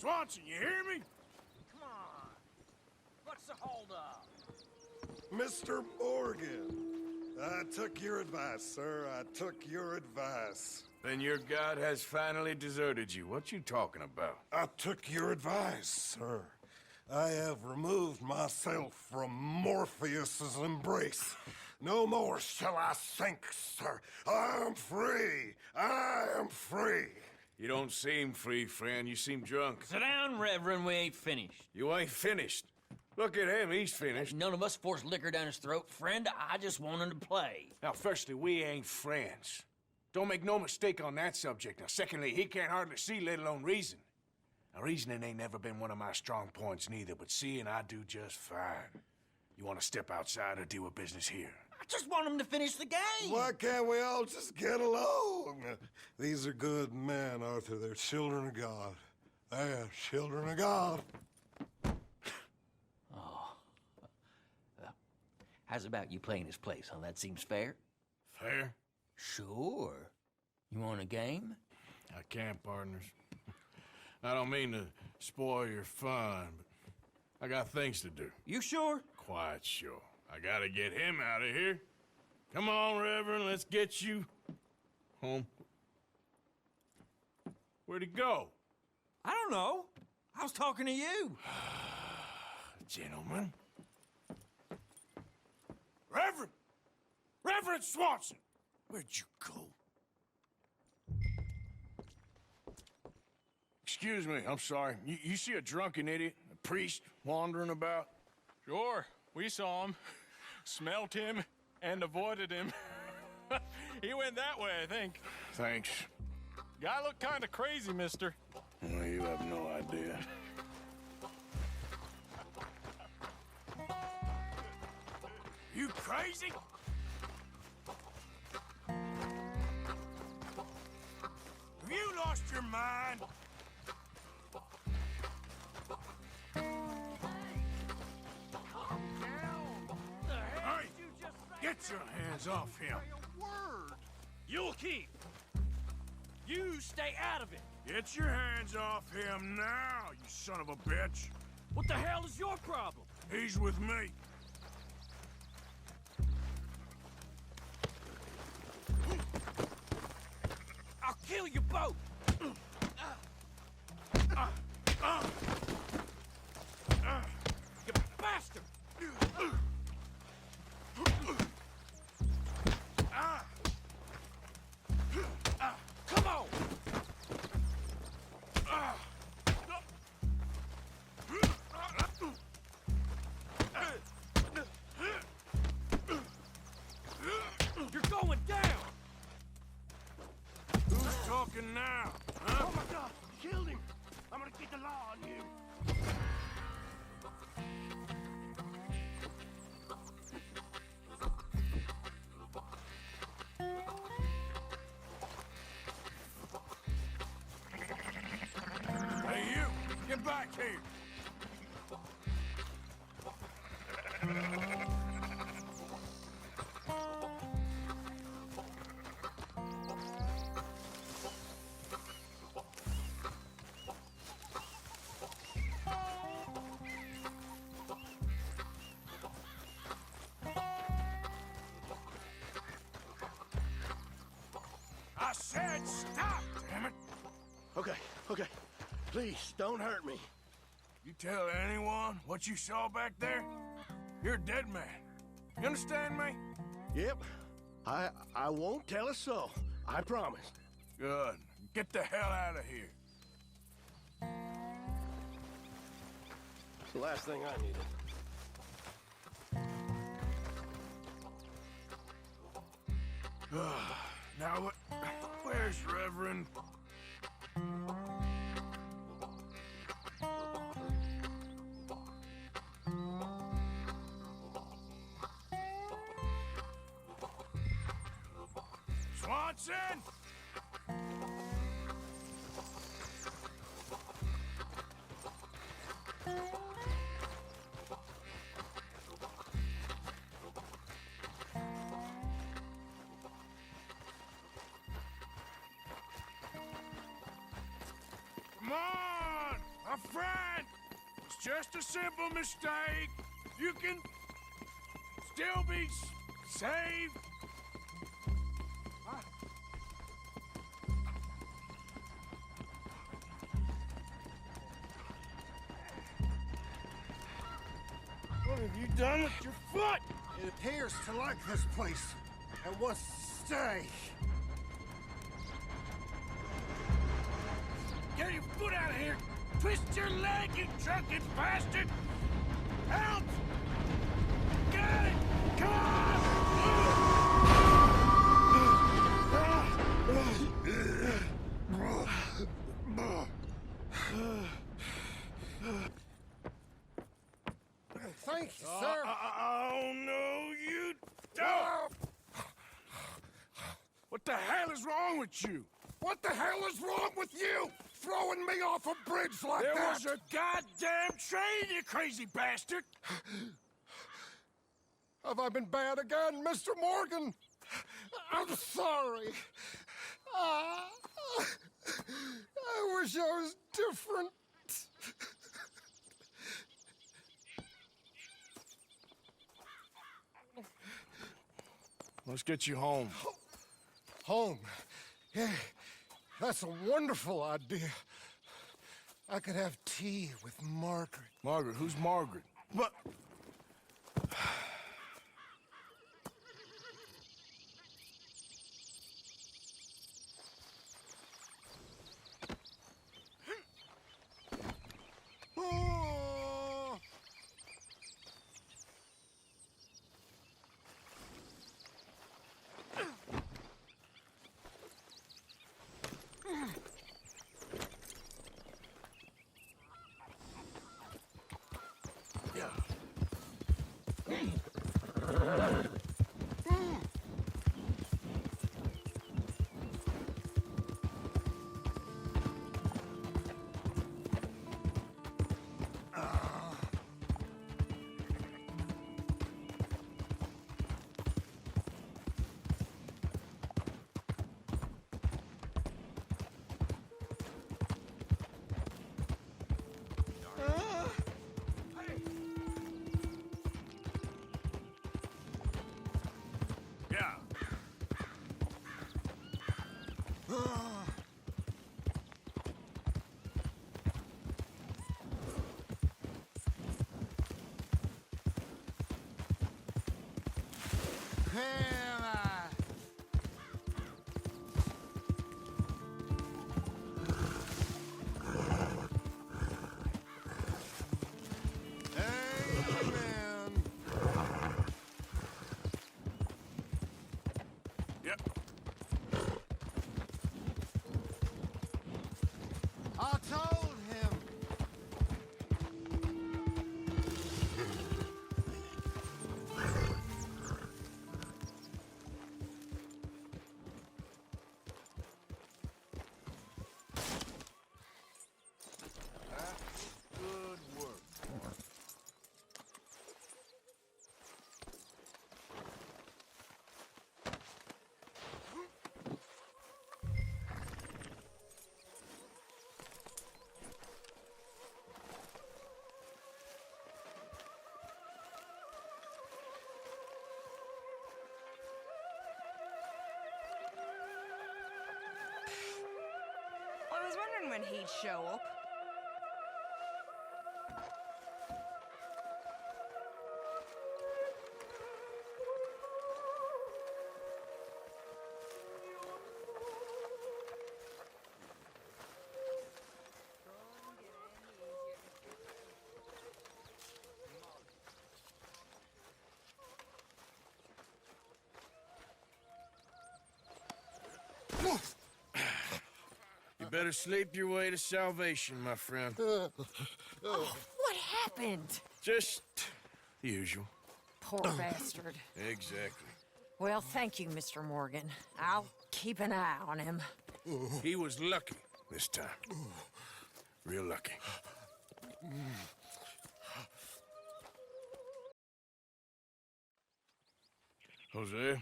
Swanson, you hear me? Come on. What's the holdup? Mr. Morgan, I took your advice, sir. I took your advice. Then your god has finally deserted you. What you talking about? I took your advice, sir. I have removed myself from Morpheus's embrace. No more shall I sink, sir. I am free. I am free. You don't seem free, friend. You seem drunk. Sit down, Reverend. We ain't finished. You ain't finished. Look at him. He's finished. None of us forced liquor down his throat. Friend, I just want him to play. Now, firstly, we ain't friends. Don't make no mistake on that subject. Now, secondly, he can't hardly see, let alone reason. Now, reasoning ain't never been one of my strong points neither, but seeing I do just fine. You want to step outside or deal with business here? I just want him to finish the game. Why can't we all just get along? These are good men, Arthur. They're children of God. They're children of God. How's about you playing his place, huh? That seems fair? Fair? Sure. You want a game? I can't, partners. I don't mean to spoil your fun, but I got things to do. You sure? Quite sure. I gotta get him out of here. Come on, Reverend, let's get you home. Where'd he go? I don't know. I was talking to you. Gentlemen. Reverend! Reverend Swanson! Where'd you go? Excuse me, I'm sorry. You see a drunken idiot, a priest, wandering about? Sure, we saw him, smelt him, and avoided him. He went that way, I think. Thanks. Guy looked kind of crazy, mister. Well, you have no idea. You crazy? Have you lost your mind? Hey, get your hands off him. You'll keep. You stay out of it. Get your hands off him now, you son of a bitch. What the hell is your problem? He's with me. I'll kill you both! You bastard! Come on! You're going down! Who's talking now, huh? Oh my God! You killed him! I'm gonna get the law on you! Hey, you! Get back here! I said stop, damn it! Okay. Please, don't hurt me. You tell anyone what you saw back there, you're a dead man. You understand me? Yep. I won't tell a soul. I promise. Good. Get the hell out of here. It's the last thing I needed. Now, where's Reverend? Swanson! Come on! My friend! It's just a simple mistake. You can still be saved. What have you done with your foot? It appears to like this place and wants to stay. Get your foot out of here! Twist your leg, you drunken bastard! Help! Get it! Come Thank you, sir. Oh, no, you don't! What the hell is wrong with you? What the hell is wrong with you? Throwing me off a bridge like There that? was a goddamn train, you crazy bastard! Have I been bad again, Mr. Morgan? I'm sorry. I wish I was different. Let's get you home. Home. Yeah, that's a wonderful idea. I could have tea with Margaret. Margaret? Who's Margaret? What? Oh. Yeah. Amen. Yep. I told him. Good work. I was wondering when he'd show up. You better sleep your way to salvation, my friend. Oh, what happened? Just the usual. Poor bastard. Exactly. Well, thank you, Mr. Morgan. I'll keep an eye on him. He was lucky this time. Real lucky. Jose,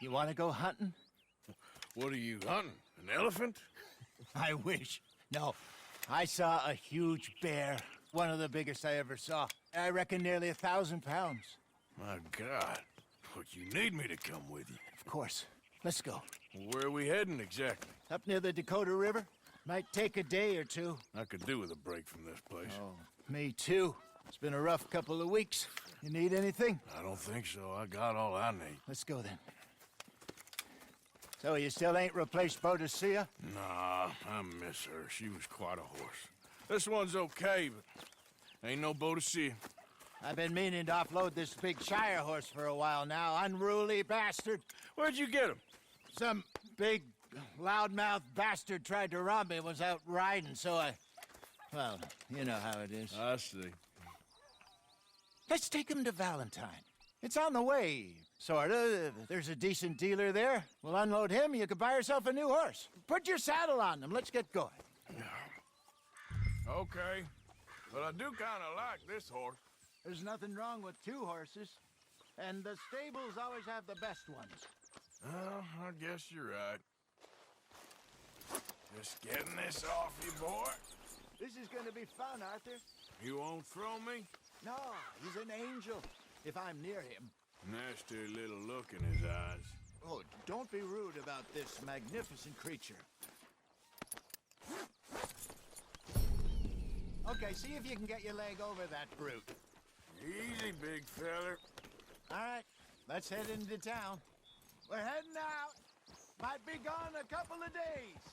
You want to go hunting? what are you hunting? An elephant? I wish. No, I saw a huge bear. One of the biggest I ever saw. I reckon nearly 1,000 pounds. My God. Look, you need me to come with you. Of course. Let's go. Where are we heading exactly? Up near the Dakota River. Might take a day or two. I could do with a break from this place. Oh, me too. It's been a rough couple of weeks. You need anything? I don't think so. I got all I need. Let's go then. So you still ain't replaced Boadicea? Nah, I miss her. She was quite a horse. This one's okay, but ain't no Boadicea. I've been meaning to offload this big Shire horse for a while now. Unruly bastard. Where'd you get him? Some big, loudmouth bastard tried to rob me, was out riding, so well, you know how it is. I see. Let's take him to Valentine. It's on the way, sorta. There's a decent dealer there. We'll unload him, you can buy yourself a new horse. Put your saddle on him, let's get going. Okay, but I do kind of like this horse. There's nothing wrong with two horses, and the stables always have the best ones. Well, I guess you're right. Just getting this off you, boy. This is gonna be fun, Arthur. You won't throw me? No, he's an angel, if I'm near him. Nasty little look in his eyes. Oh, don't be rude about this magnificent creature. Okay, see if you can get your leg over that brute. Easy, big feller. All right, let's head into town. We're heading out. Might be gone a couple of days.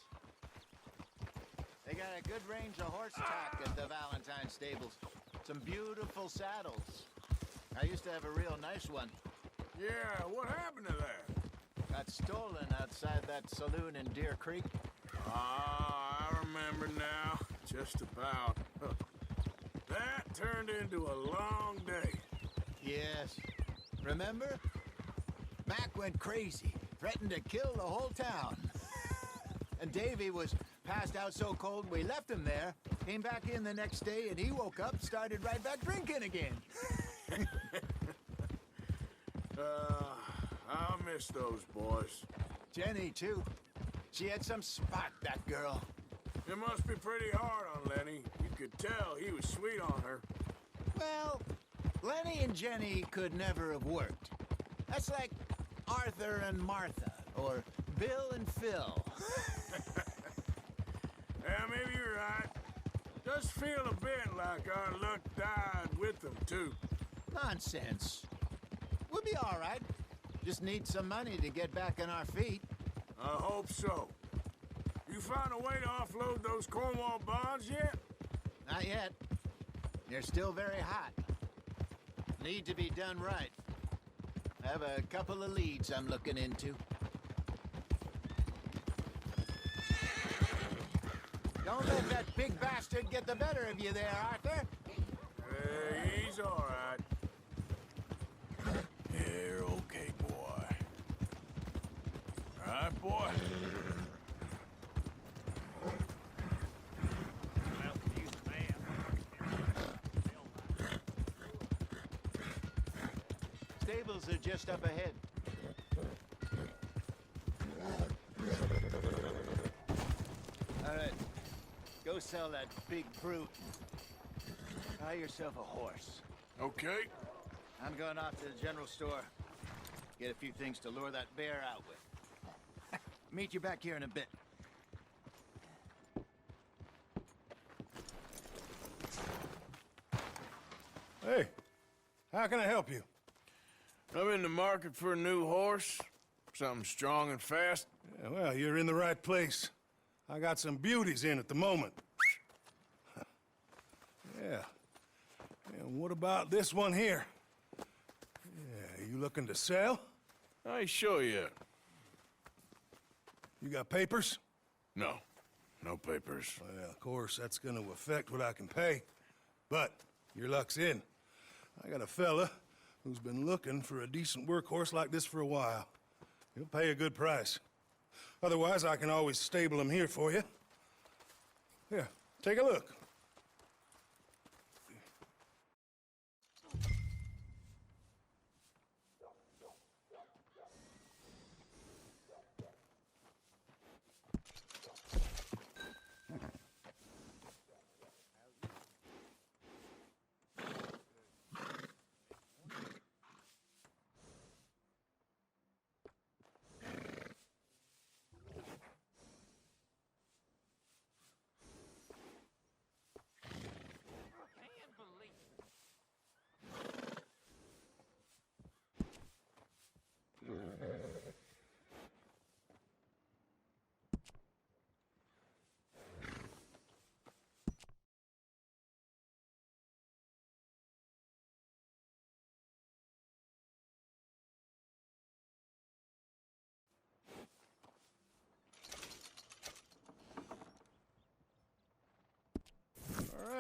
They got a good range of horse tack at the Valentine stables. Some beautiful saddles. I used to have a real nice one. Yeah, what happened to that? Got stolen outside that saloon in Deer Creek. Ah, I remember now. Just about. That turned into a long day. Yes. Remember? Mac went crazy, threatened to kill the whole town. And Davy was passed out so cold we left him there, came back in the next day, and he woke up, started right back drinking again. I'll miss those boys. Jenny, too. She had some spot, that girl. It must be pretty hard on Lenny. You could tell he was sweet on her. Well, Lenny and Jenny could never have worked. That's like Arthur and Martha, or Bill and Phil. Yeah, maybe you're right. Does feel a bit like our luck died with them, too. Nonsense. We'll be all right. Just need some money to get back on our feet. I hope so. You found a way to offload those Cornwall bonds yet? Not yet. They're still very hot. Need to be done right. I have a couple of leads I'm looking into. Don't let that big bastard get the better of you there, Arthur. He's all right. You're okay, boy. All right, boy. Stables are just up ahead. All right. Go sell that big brute. Buy yourself a horse. Okay. I'm going off to the general store. Get a few things to lure that bear out with. Meet you back here in a bit. Hey, how can I help you? I'm in the market for a new horse. Something strong and fast. Yeah, well, you're in the right place. I got some beauties in at the moment. Yeah. And what about this one here? Yeah, you looking to sell? I ain't sure yet. You got papers? No. No papers. Well, of course, that's gonna affect what I can pay. But your luck's in. I got a fella who's been looking for a decent workhorse like this for a while. He'll pay a good price. Otherwise, I can always stable him here for you. Here, take a look.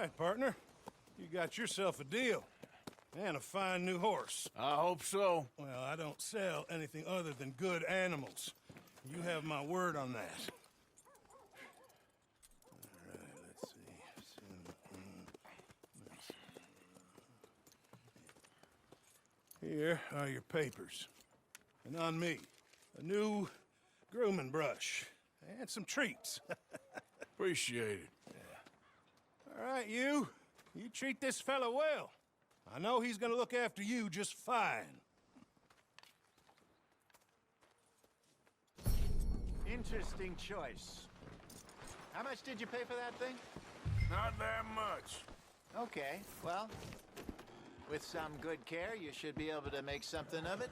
right, partner. You got yourself a deal. And a fine new horse. I hope so. Well, I don't sell anything other than good animals. You have my word on that. All right, let's see. Here are your papers. And on me, a new grooming brush. And some treats. Appreciate it. All right, you. You treat this fella well. I know he's gonna look after you just fine. Interesting choice. How much did you pay for that thing? Not that much. Okay, well, with some good care, you should be able to make something of it.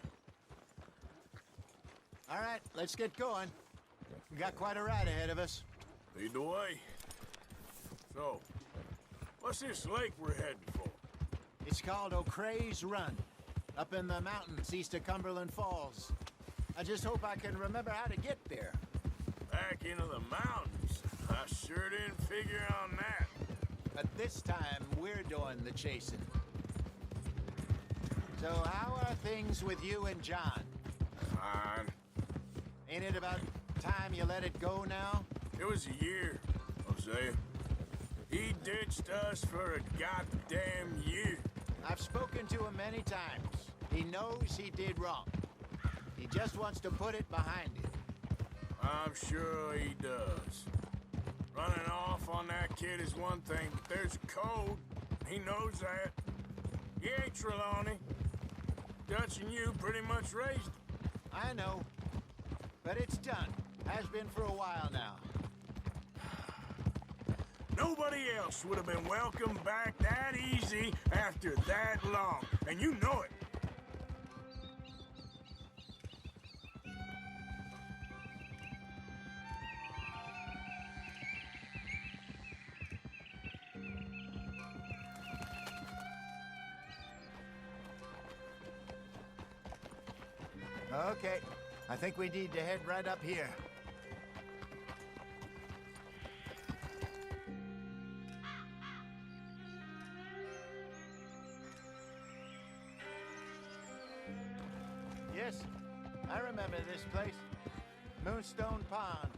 All right, let's get going. We got quite a ride ahead of us. Lead the way. So, what's this lake we're heading for? It's called O'Creagh's Run, up in the mountains east of Cumberland Falls. I just hope I can remember how to get there. Back into the mountains? I sure didn't figure on that. But this time, we're doing the chasing. So how are things with you and John? Fine. Ain't it about time you let it go now? It was a year, Hosea. He ditched us for a goddamn year. I've spoken to him many times. He knows he did wrong. He just wants to put it behind him. I'm sure he does. Running off on that kid is one thing, but there's a code. He knows that. He ain't Trelawney. Dutch and you pretty much raised him. I know. But it's done. Has been for a while now. Nobody else would have been welcomed back that easy after that long, and you know it. Okay. I think we need to head right up here. Yes, I remember this place. Moonstone Pond.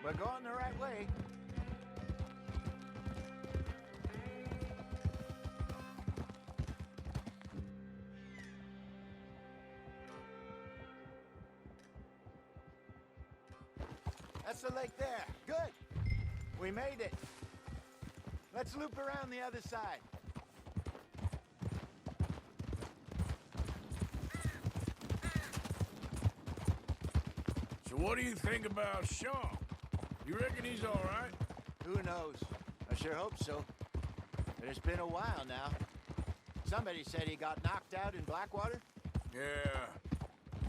We're going the right way. That's the lake there. Good. We made it. Let's loop around the other side. So what do you think about Sean? You reckon he's all right? Who knows? I sure hope so. But it's been a while now. Somebody said he got knocked out in Blackwater. Yeah.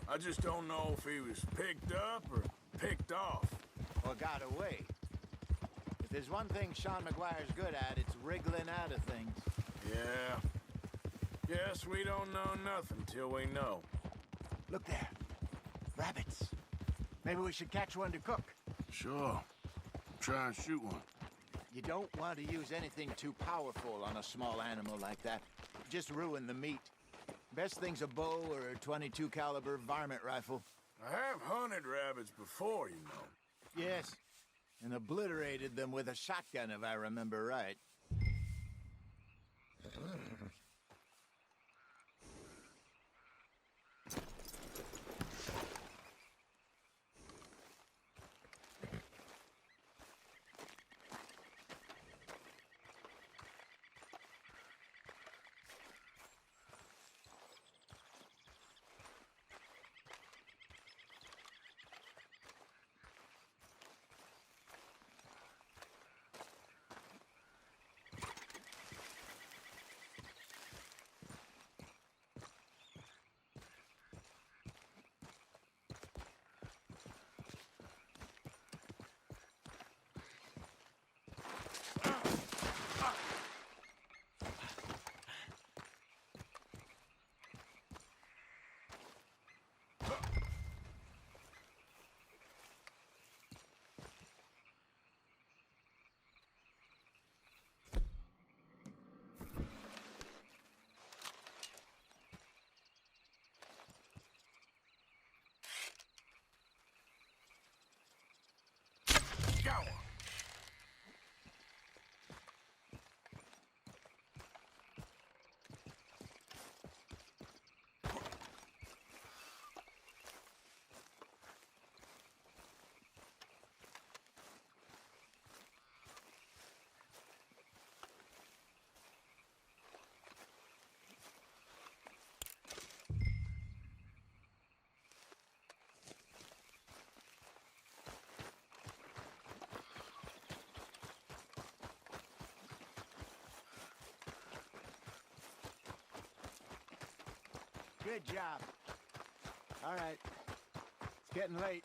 I just don't know if he was picked up or picked off. Or got away. If there's one thing Sean McGuire's good at, it's wriggling out of things. Yeah. Guess we don't know nothing till we know. Look there. Rabbits. Maybe we should catch one to cook. Sure. Try and shoot one. You don't want to use anything too powerful on a small animal like that. Just ruin the meat. Best thing's a bow or a .22 caliber varmint rifle. I have hunted rabbits before, you know. Yes, and obliterated them with a shotgun, if I remember right. Go! Good job. All right. It's getting late.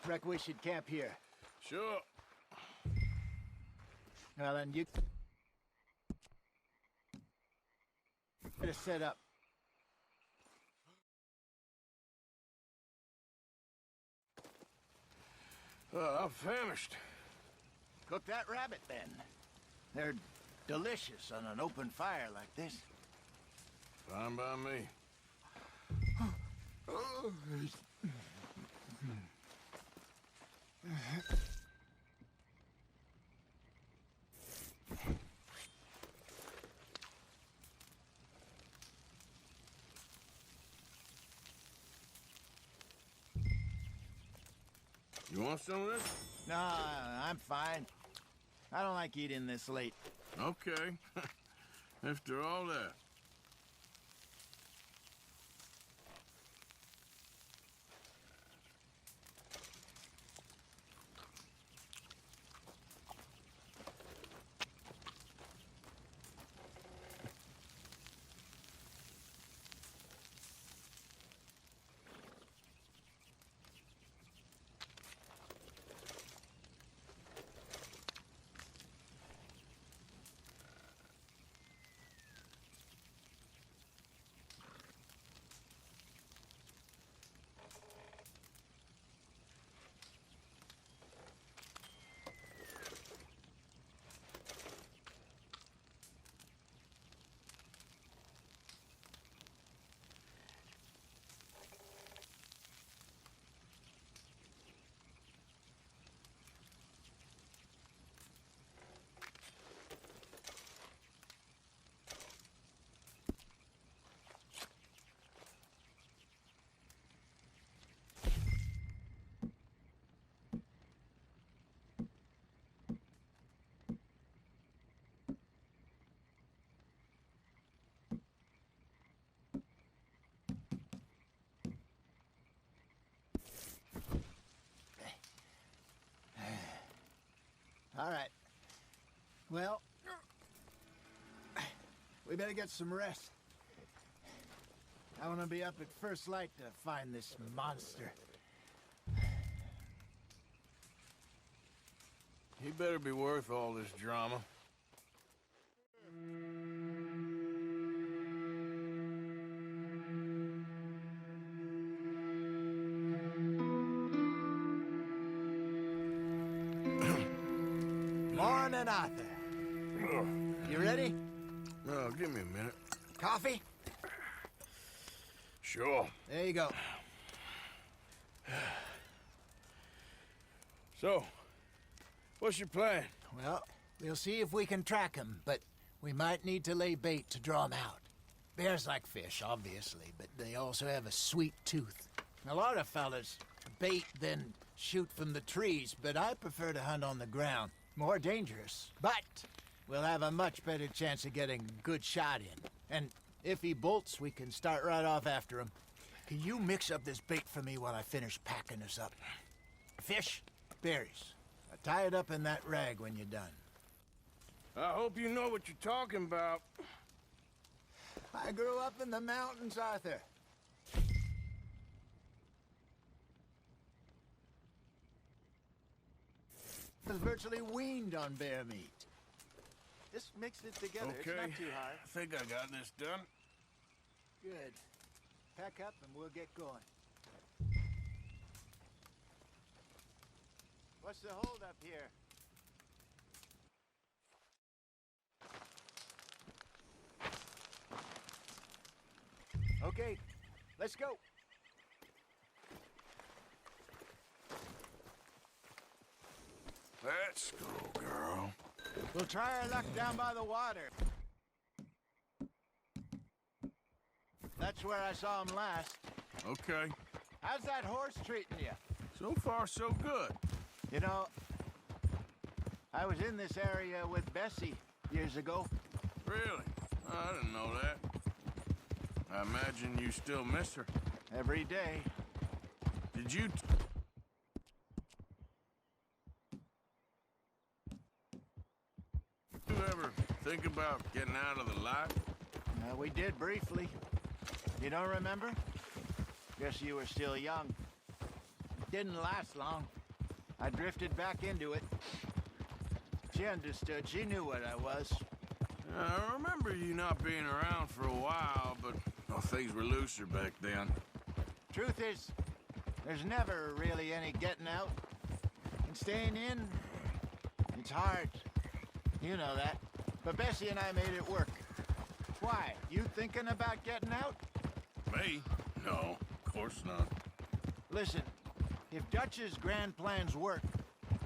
Reckon we should camp here. Sure. Well, then you better set up. I'm famished. Cook that rabbit, then. They're delicious on an open fire like this. Fine by me. You want some of this? No, I'm fine. I don't like eating this late. Okay. After all that. All right. Well, we better get some rest. I want to be up at first light to find this monster. He better be worth all this drama. Morning, Arthur. You ready? Oh, give me a minute. Coffee? Sure. There you go. So, what's your plan? Well, we'll see if we can track him, but we might need to lay bait to draw him out. Bears like fish, obviously, but they also have a sweet tooth. A lot of fellas bait, then shoot from the trees, but I prefer to hunt on the ground. More dangerous, but we'll have a much better chance of getting a good shot in. And if he bolts, we can start right off after him. Can you mix up this bait for me while I finish packing this up? Fish, berries. Tie it up in that rag when you're done. I hope you know what you're talking about. I grew up in the mountains, Arthur. I was virtually weaned on bear meat. Just mix it together. Okay. It's not too hard. I think I got this done. Good. Pack up and we'll get going. What's the holdup here? Okay, let's go. Let's go, girl. We'll try our luck down by the water. That's where I saw him last. Okay. How's that horse treating you? So far, so good. You know, I was in this area with Bessie years ago. Really? I didn't know that. I imagine you still miss her. Every day. Did you... You ever think about getting out of the life? We did briefly. You don't remember? Guess you were still young. Didn't last long. I drifted back into it. She understood. She knew what I was. I remember you not being around for a while, but well, things were looser back then. Truth is, there's never really any getting out. And staying in, it's hard. You know that. But Bessie and I made it work. Why? You thinking about getting out? Me? No, of course not. Listen, if Dutch's grand plans work,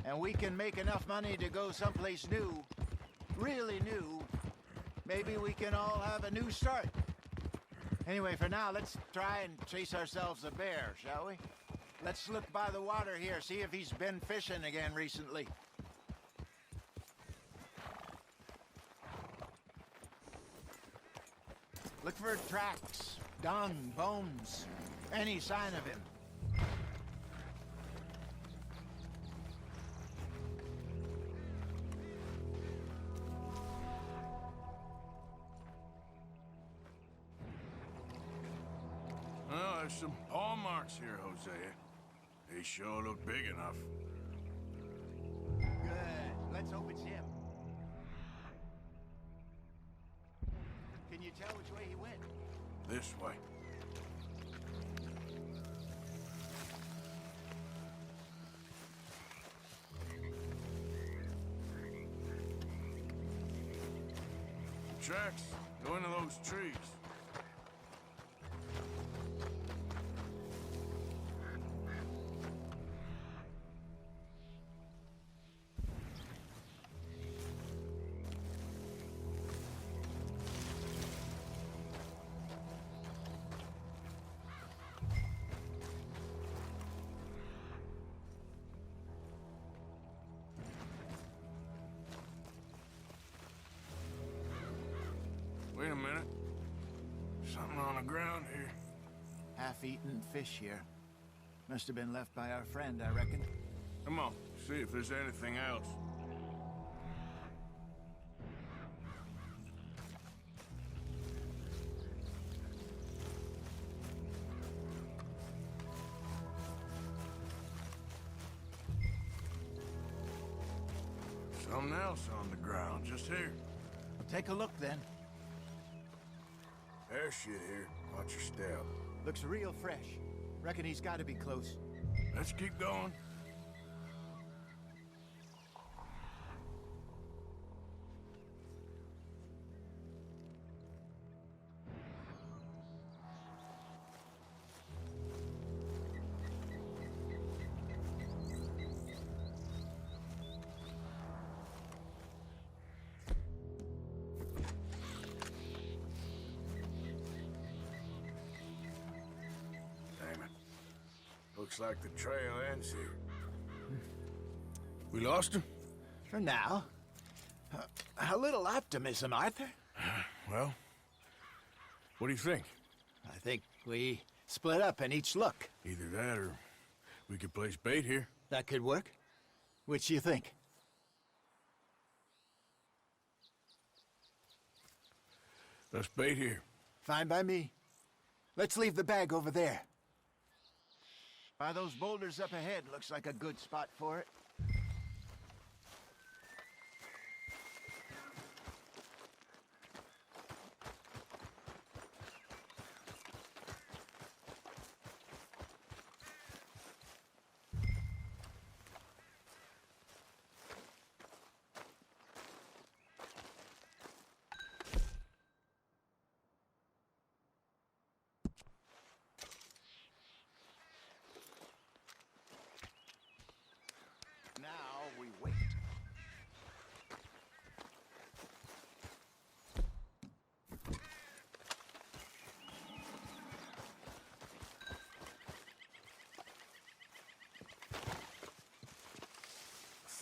and we can make enough money to go someplace new, really new, maybe we can all have a new start. Anyway, for now, let's try and chase ourselves a bear, shall we? Let's look by the water here, see if he's been fishing again recently. Look for tracks, dung, bones, any sign of him. Well, there's some paw marks here, Hosea. They sure look big enough. Good. Let's hope it's him. Can you tell which way he went? This way. Tracks go into those trees. Wait a minute. Something on the ground here. Half-eaten fish here. Must have been left by our friend, I reckon. Come on, see if there's anything else. Something else on the ground, just here. Take a look, then. There's shit here. Watch your step. Looks real fresh. Reckon he's got to be close. Let's keep going. Looks like the trail ends here. We lost him? For now. A little optimism, Arthur. Well, what do you think? I think we split up and each look. Either that or we could place bait here. That could work. Which you think? Let's bait here. Fine by me. Let's leave the bag over there. By those boulders up ahead, looks like a good spot for it.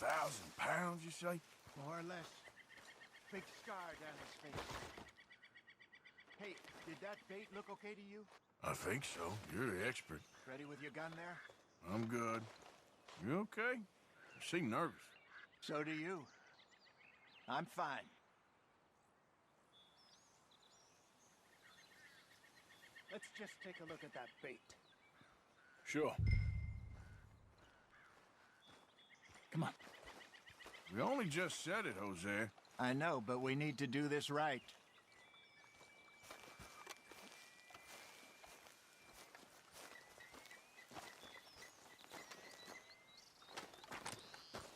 £1,000, you say? More or less. Big scar down his face. Hey, did that bait look okay to you? I think so. You're the expert. Ready with your gun there? I'm good. You okay? You seem nervous. So do you. I'm fine. Let's just take a look at that bait. Sure. Come on. We only just said it, Jose. I know, but we need to do this right.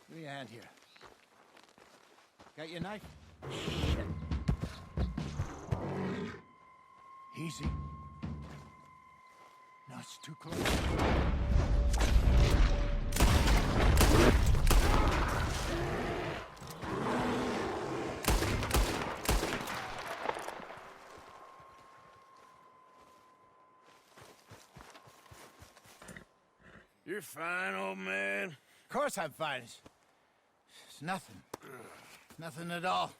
Give me a hand here. Got your knife? Easy. No, it's too close. You're fine, old man. Of course I'm fine. It's nothing. Nothing at all.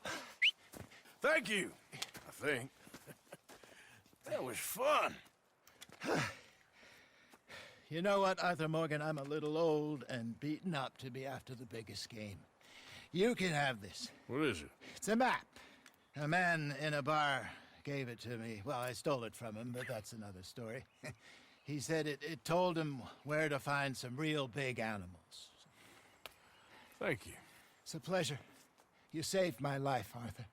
Thank you, I think. That was fun. You know what, Arthur Morgan? I'm a little old and beaten up to be after the biggest game. You can have this. What is it? It's a map. A man in a bar gave it to me. Well, I stole it from him, but that's another story. He said it told him where to find some real big animals. Thank you. It's a pleasure. You saved my life, Arthur.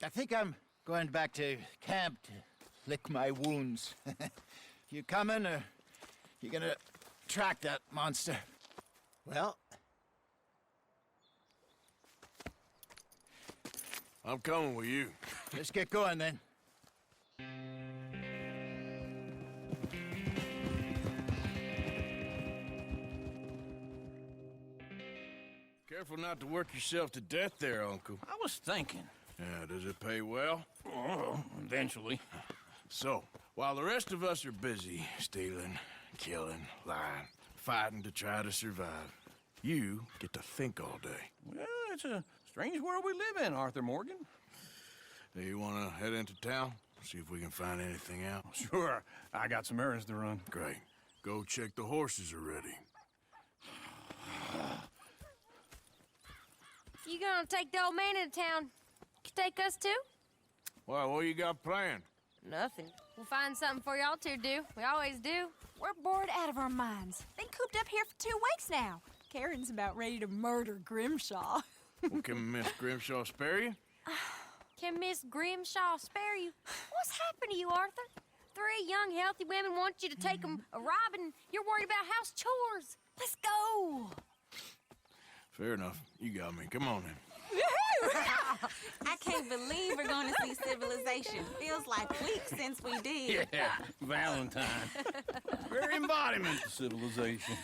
I think I'm going back to camp to lick my wounds. You coming, or you gonna track that monster? Well, I'm coming with you. let's get going then. Careful not to work yourself to death there, Uncle. I was thinking. Yeah, does it pay well? Oh, eventually. So, while the rest of us are busy stealing, killing, lying, fighting to try to survive, you get to think all day. Well, it's a strange world we live in, Arthur Morgan. Do you want to head into town? See if we can find anything out? Sure, I got some errands to run. Great. Go check the horses are ready. You gonna take the old man into town? You take us too? Well, what you got planned? Nothing. We'll find something for y'all to do. We always do. We're bored out of our minds. Been cooped up here for 2 weeks now. Karen's about ready to murder Grimshaw. Well, can Miss Grimshaw spare you? Can Miss Grimshaw spare you? What's happened to you, Arthur? 3 young, healthy women want you to take them a robbing. You're worried about house chores. Let's go. Fair enough. You got me. Come on then. I can't believe we're going to see civilization. Feels like weeks since we did. Yeah, Valentine. Very embodiment of civilization.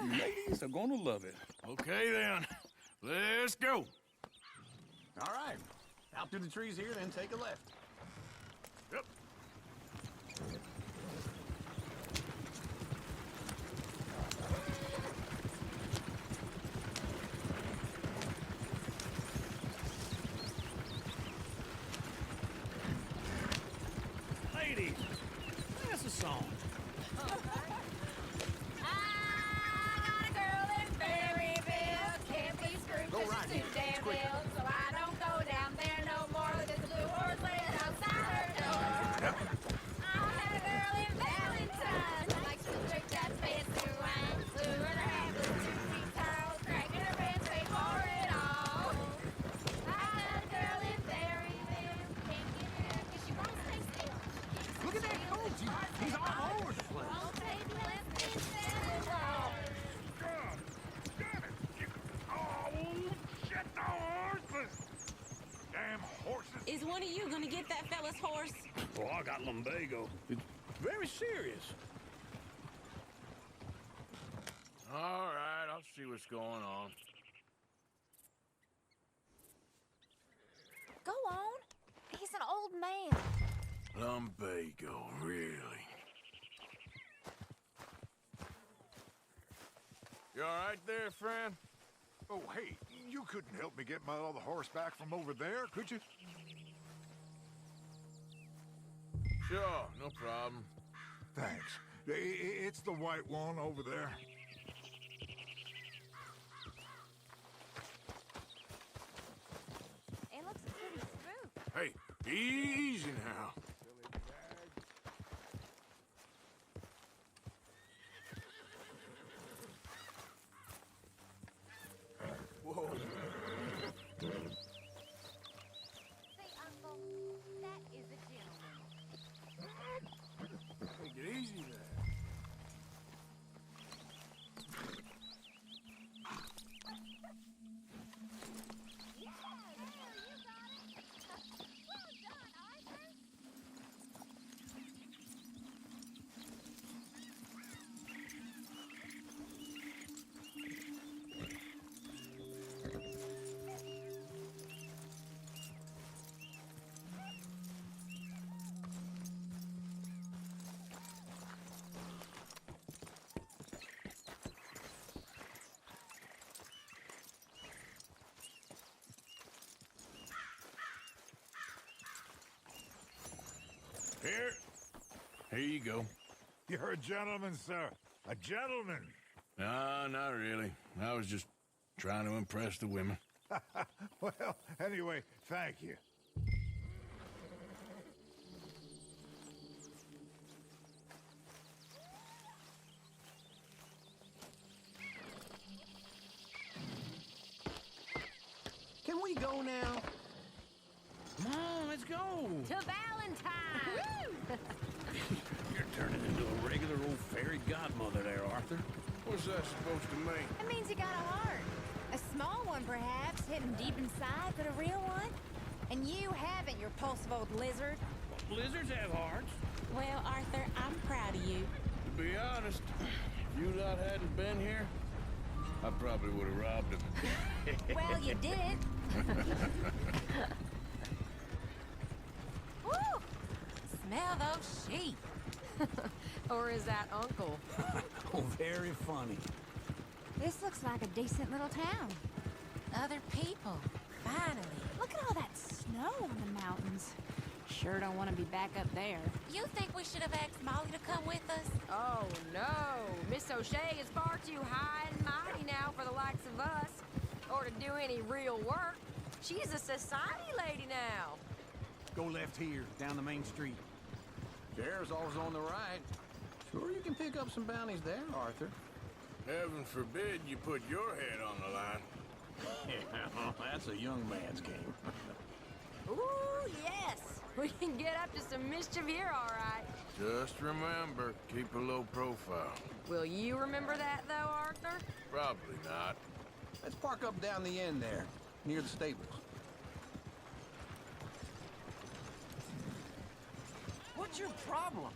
Ladies are gonna love it. Okay then. Let's go. All right, out through the trees here, then take a left. Yep. Ladies, that's a song. I got a girl in Berryville. Can't be screwed 'cause she's too damn ill. So I don't go down there no more with this blue horse laying outside her door. I had a girl in Valentine. Likes to drink that fancy wine. Blew her half with 2 feet tall. Cracking her pants, paid for it all. I had a girl in Berryville. Can't get her 'cause she won't stay still. Look at that coach. He's all over the place. Oh, baby, let's be civil. Damn horses. Is one of you going to get that fella's horse? Oh, I got lumbago. It's very serious. All right, I'll see what's going on. Go on. He's an old man. Lumbago, really? You all right there, friend? Oh, hey, you couldn't help me get my other horse back from over there, could you? Sure, no problem. Thanks. It's the white one over there. It looks pretty smooth. Hey, easy now. Whoa. Say, Uncle, that is a gentleman. Take it easy there. Yeah, there, you got it. Well done, Arthur. Here you go. You're a gentleman, sir. A gentleman. No, not really. I was just trying to impress the women. Well, anyway, thank you. Can we go now? Come on, let's go. To Valentine! You're turning into a regular old fairy godmother there, Arthur. What's that supposed to mean? It means you got a heart. A small one, perhaps, hidden deep inside, but a real one. And you haven't, you repulsive old lizard. Lizards have hearts. Well, Arthur, I'm proud of you. To be honest, if you lot hadn't been here, I probably would have robbed him. Well, you did. Woo! Smell those sheep. Or is that Uncle? Oh, very funny. This looks like a decent little town. Other people. Finally. Look at all that snow on the mountains. Sure don't want to be back up there. You think we should have asked Molly to come with us? Oh, no. Miss O'Shea is far too high and mighty now for the likes of us. Or to do any real work. She's a society lady now. Go left here, down the main street. Sheriff's always on the right. Sure you can pick up some bounties there, Arthur. Heaven forbid you put your head on the line. Yeah, that's a young man's game. Ooh, yes. We can get up to some mischief here, all right. Just remember, keep a low profile. Will you remember that, though, Arthur? Probably not. Let's park up down the end there, near the stables. What's your problem?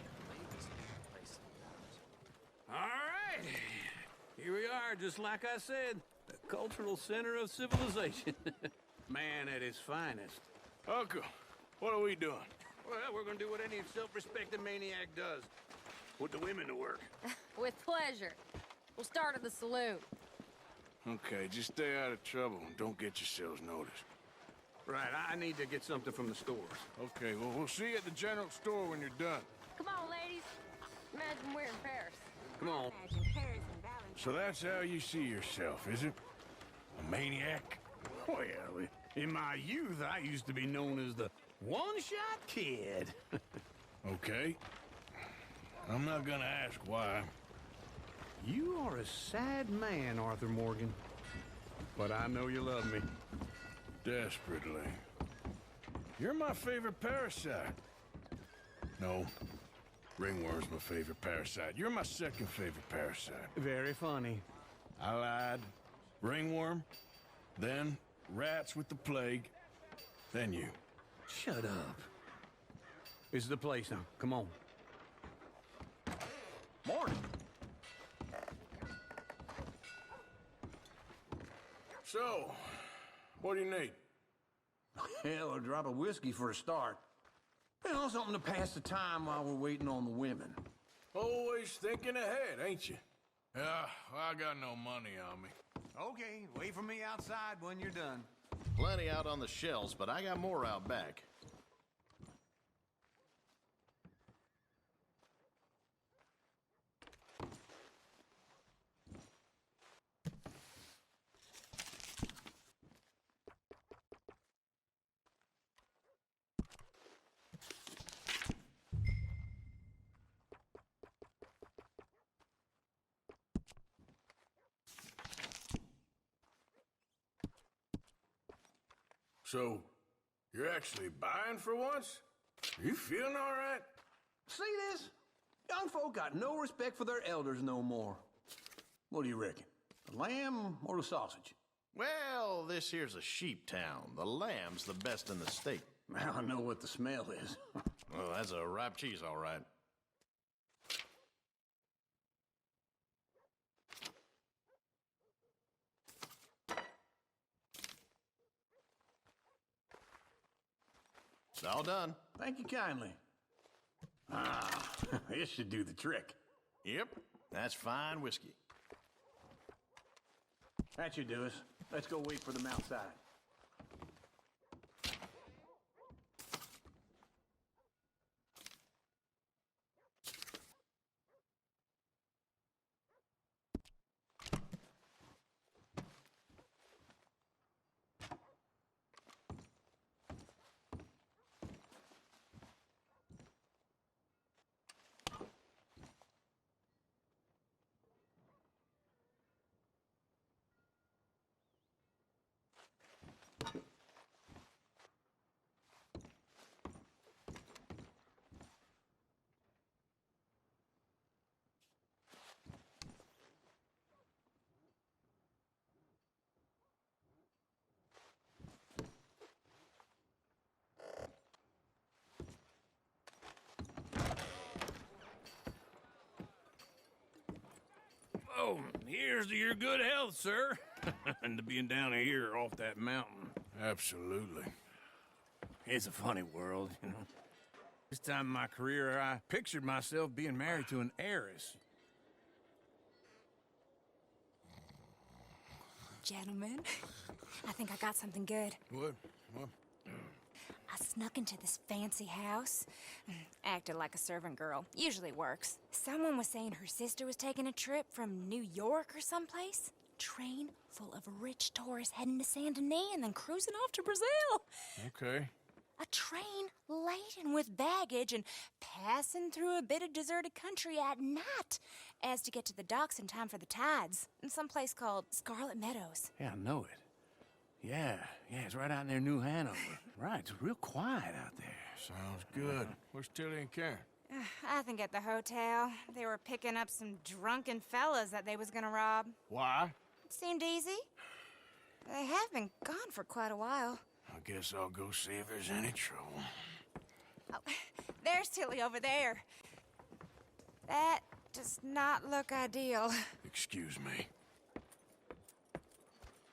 All right. Here we are, just like I said. The cultural center of civilization. Man at his finest. Uncle, what are we doing? Well, we're gonna do what any self-respecting maniac does. Put the women to work. With pleasure. We'll start at the saloon. Okay, just stay out of trouble and don't get yourselves noticed. Right, I need to get something from the stores. Okay, well, we'll see you at the general store when you're done. Come on, ladies. Imagine we're in Paris. Come on. Imagine Paris and Valentine. So that's how you see yourself, is it? A maniac? Well, in my youth, I used to be known as the one-shot kid. Okay. I'm not gonna ask why. You are a sad man, Arthur Morgan. But I know you love me. Desperately. You're my favorite parasite. No. Ringworm's my favorite parasite. You're my second favorite parasite. Very funny. I lied. Ringworm, then rats with the plague, then you. Shut up. This is the place now. Come on. Morning. So, what do you need? Hell, a drop of whiskey for a start. You know, something to pass the time while we're waiting on the women. Always thinking ahead, ain't you? Yeah, well, I got no money on me. Okay, wait for me outside when you're done. Plenty out on the shelves, but I got more out back. So, you're actually buying for once? You feeling all right? See this? Young folk got no respect for their elders no more. What do you reckon? The lamb or the sausage? Well, this here's a sheep town. The lamb's the best in the state. Now I know what the smell is. Well, that's a ripe cheese, all right. It's all done. Thank you kindly. Ah, this should do the trick. Yep, that's fine whiskey. That should do us. Let's go wait for them outside. Oh, here's to your good health, sir. And to being down here off that mountain. Absolutely. It's a funny world, you know. This time in my career, I pictured myself being married to an heiress. Gentlemen, I think I got something good. What? I snuck into this fancy house. Acted like a servant girl. Usually works. Someone was saying her sister was taking a trip from New York or someplace. Train full of rich tourists heading to Saint Denis and then cruising off to Brazil. Okay. A train laden with baggage and passing through a bit of deserted country at night as to get to the docks in time for the tides in some place called Scarlet Meadows. Yeah, I know it. Yeah, it's right out near New Hanover. Right, it's real quiet out there. Sounds good. Where's Tilly and Karen? I think at the hotel. They were picking up some drunken fellas that they was gonna rob. Why? It seemed easy. They have been gone for quite a while. I guess I'll go see if there's any trouble. Oh, there's Tilly over there. That does not look ideal. Excuse me.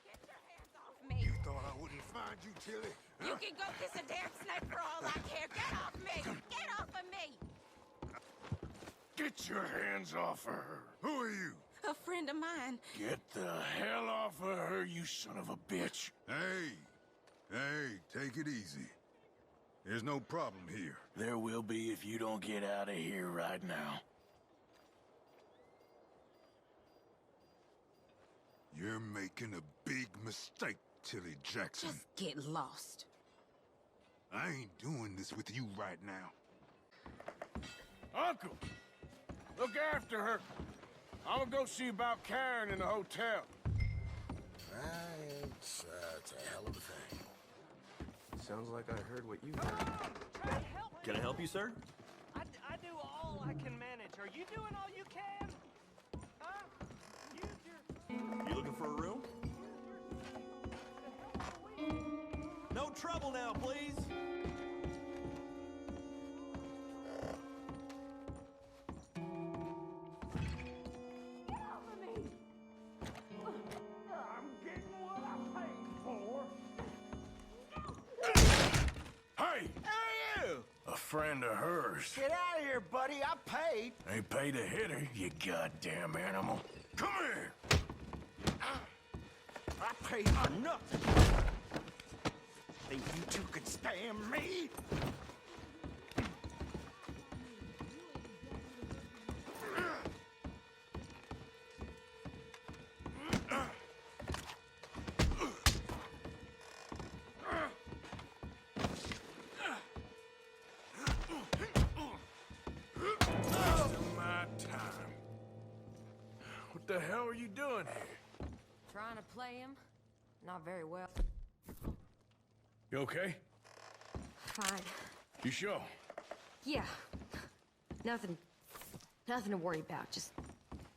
Get your hands off me! You thought I wouldn't find you, Tilly? You can go kiss a damn snake for all I care. Get off me! Get off of me! Get your hands off of her. Who are you? A friend of mine. Get the hell off of her, you son of a bitch. Hey, take it easy. There's no problem here. There will be if you don't get out of here right now. You're making a big mistake, Tilly Jackson. Just get lost. I ain't doing this with you right now. Uncle, look after her. I'm gonna go see about Karen in the hotel. It's a hell of a thing. Sounds like I heard what you heard. Can I help you, sir? I do all I can manage. Are you doing all you can? Huh? You looking for a room? No trouble now, please. Friend of hers. Get out of here, buddy. I paid. Ain't paid to hit her, you goddamn animal. Come here! I paid for nothing. Think you two could stand me? My time. What the hell are you doing here? Trying to play him? Not very well. You okay? Fine. You sure? Yeah. Nothing to worry about. Just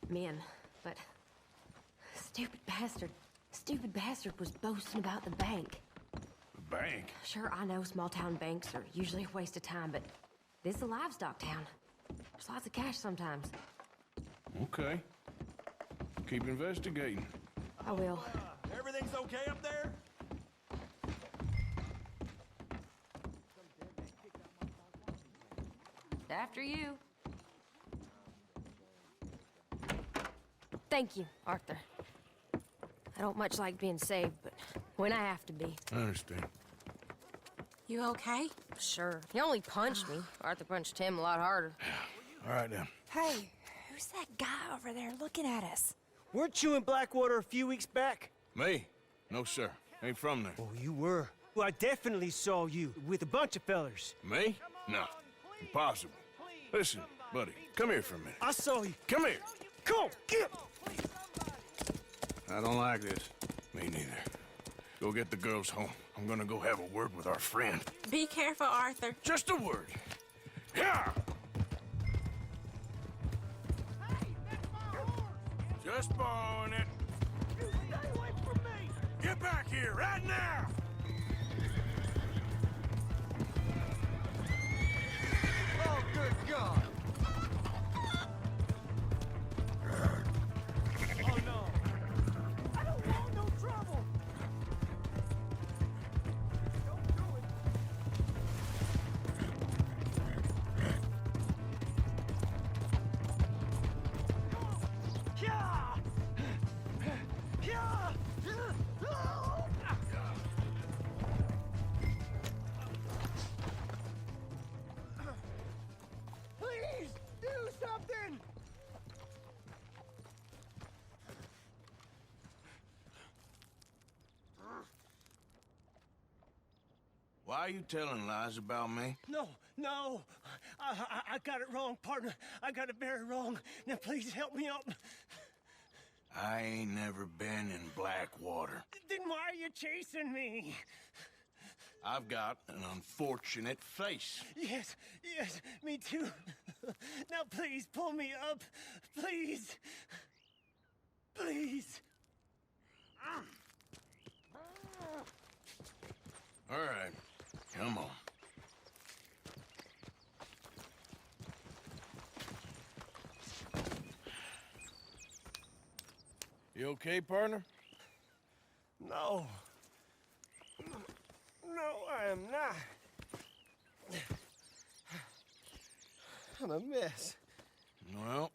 men. But stupid bastard was boasting about the bank. The bank? Sure, I know small town banks are usually a waste of time, but this is a livestock town. There's lots of cash sometimes. Okay. Keep investigating. I will. Everything's okay up there? After you. Thank you, Arthur. I don't much like being saved, but when I have to be. I understand. You okay? Sure. He only punched me. Arthur punched him a lot harder. All right, then. Hey, who's that guy over there looking at us? Weren't you in Blackwater a few weeks back? Me? No, sir. Ain't from there. Oh, you were. Well, I definitely saw you with a bunch of fellers. Me? No. Impossible. Listen, buddy, come here for a minute. I saw you. Come here. Come on, get up. I don't like this. Me neither. Go get the girls home. I'm gonna go have a word with our friend. Be careful, Arthur. Just a word. Yeah! Just borrowing it. You stay away from me. Get back here right now! Oh, good God! Oh, no. I don't want no trouble. Don't do it. Yeah! Yeah! Please, do something! Why are you telling lies about me? No. I got it wrong, partner. I got it very wrong. Now, please help me up. I ain't never been in Blackwater. Then why are you chasing me? I've got an unfortunate face. Yes, me too. Now, please, pull me up. Please. Please. All right, come on. You okay, partner? No. No, I am not. I'm a mess. Well,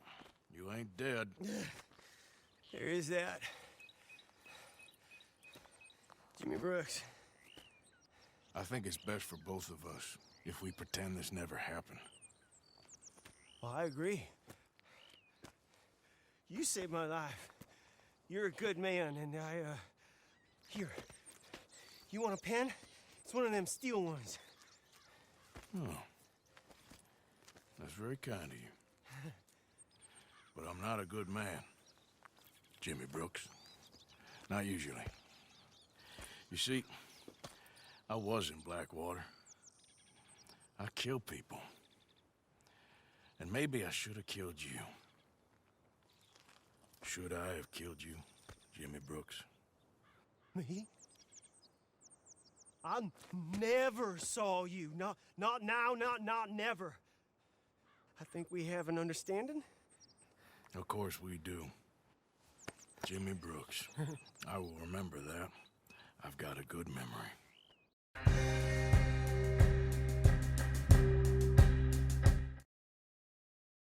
you ain't dead. There is that. Jimmy Brooks. I think it's best for both of us if we pretend this never happened. Well, I agree. You saved my life. You're a good man, and here. You want a pen? It's one of them steel ones. Oh. That's very kind of you. But I'm not a good man, Jimmy Brooks. Not usually. You see, I was in Blackwater. I killed people. And maybe I should have killed you. Should I have killed you, Jimmy Brooks? Me? I never saw you. Not now, not never. I think we have an understanding. Of course we do. Jimmy Brooks. I will remember that. I've got a good memory.